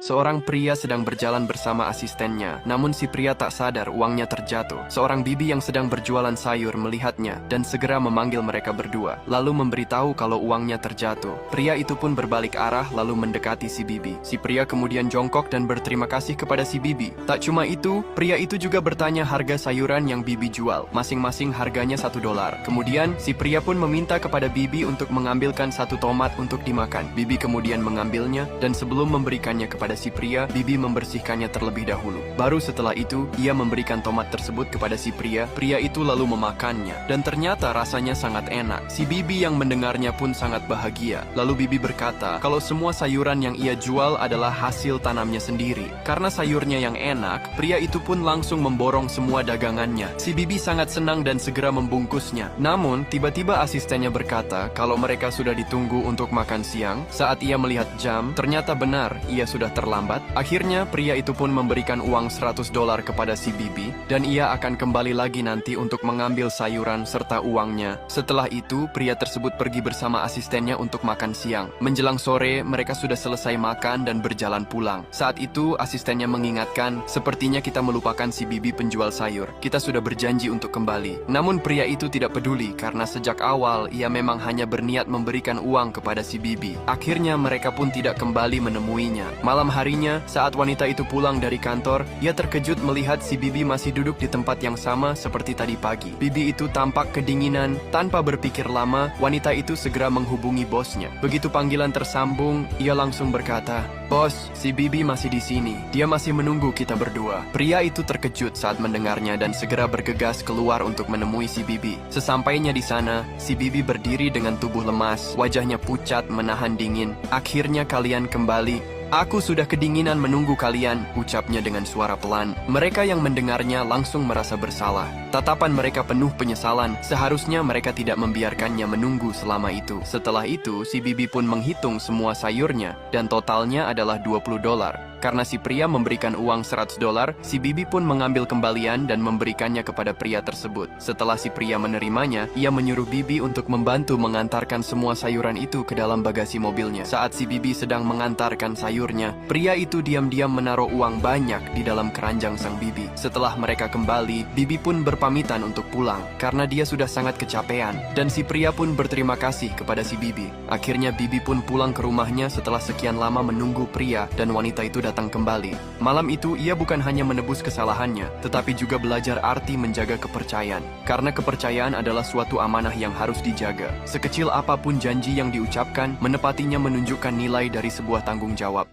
Seorang pria sedang berjalan bersama asistennya, namun si pria tak sadar uangnya terjatuh. Seorang bibi yang sedang berjualan sayur melihatnya dan segera memanggil mereka berdua, lalu memberitahu kalau uangnya terjatuh. Pria itu pun berbalik arah lalu mendekati si bibi. Si pria kemudian jongkok dan berterima kasih kepada si bibi. Tak cuma itu, pria itu juga bertanya harga sayuran yang bibi jual. Masing-masing harganya $1. Kemudian, si pria pun meminta kepada bibi untuk mengambilkan 1 tomat untuk dimakan. Bibi kemudian mengambilnya dan sebelum memberikannya kepada si pria, bibi membersihkannya terlebih dahulu. Baru setelah itu, ia memberikan tomat tersebut kepada si pria. Pria itu lalu memakannya, dan ternyata rasanya sangat enak. Si bibi yang mendengarnya pun sangat bahagia. Lalu bibi berkata, kalau semua sayuran yang ia jual adalah hasil tanamnya sendiri. Karena sayurnya yang enak, pria itu pun langsung memborong semua dagangannya. Si bibi sangat senang dan segera membungkusnya. Namun, tiba-tiba asistennya berkata, kalau mereka sudah ditunggu untuk makan siang, saat ia melihat jam, ternyata benar, ia sudah terlambat. Akhirnya, pria itu pun memberikan uang $100 kepada si bibi, dan ia akan kembali lagi nanti untuk mengambil sayuran serta uangnya. Setelah itu, pria tersebut pergi bersama asistennya untuk makan siang. Menjelang sore, mereka sudah selesai makan dan berjalan pulang. Saat itu, asistennya mengingatkan, sepertinya kita melupakan si bibi penjual sayur. Kita sudah berjanji untuk kembali. Namun pria itu tidak peduli, karena sejak awal, ia memang hanya berniat memberikan uang kepada si bibi. Akhirnya, mereka pun tidak kembali menemuinya. Malam harinya, saat wanita itu pulang dari kantor, ia terkejut melihat si bibi masih duduk di tempat yang sama seperti tadi pagi. Bibi itu tampak kedinginan. Tanpa berpikir lama, wanita itu segera menghubungi bosnya. Begitu panggilan tersambung, ia langsung berkata, "Bos, si bibi masih di sini. Dia masih menunggu kita berdua." Pria itu terkejut saat mendengarnya dan segera bergegas keluar untuk menemui si bibi. Sesampainya di sana, si bibi berdiri dengan tubuh lemas, wajahnya pucat menahan dingin. "Akhirnya kalian kembali. Aku sudah kedinginan menunggu kalian," ucapnya dengan suara pelan. Mereka yang mendengarnya langsung merasa bersalah. Tatapan mereka penuh penyesalan. Seharusnya mereka tidak membiarkannya menunggu selama itu. Setelah itu, si bibi pun menghitung semua sayurnya, dan totalnya adalah $20. Karena si pria memberikan uang $100, si bibi pun mengambil kembalian dan memberikannya kepada pria tersebut. Setelah si pria menerimanya, ia menyuruh bibi untuk membantu mengantarkan semua sayuran itu ke dalam bagasi mobilnya. Saat si bibi sedang mengantarkan sayurnya, pria itu diam-diam menaruh uang banyak di dalam keranjang sang bibi. Setelah mereka kembali, bibi pun berpamitan untuk pulang, karena dia sudah sangat kecapean, dan si pria pun berterima kasih kepada si bibi. Akhirnya bibi pun pulang ke rumahnya setelah sekian lama menunggu pria dan wanita itu datang kembali. Malam itu ia bukan hanya menebus kesalahannya, tetapi juga belajar arti menjaga kepercayaan. Karena kepercayaan adalah suatu amanah yang harus dijaga. Sekecil apapun janji yang diucapkan, menepatinya menunjukkan nilai dari sebuah tanggung jawab.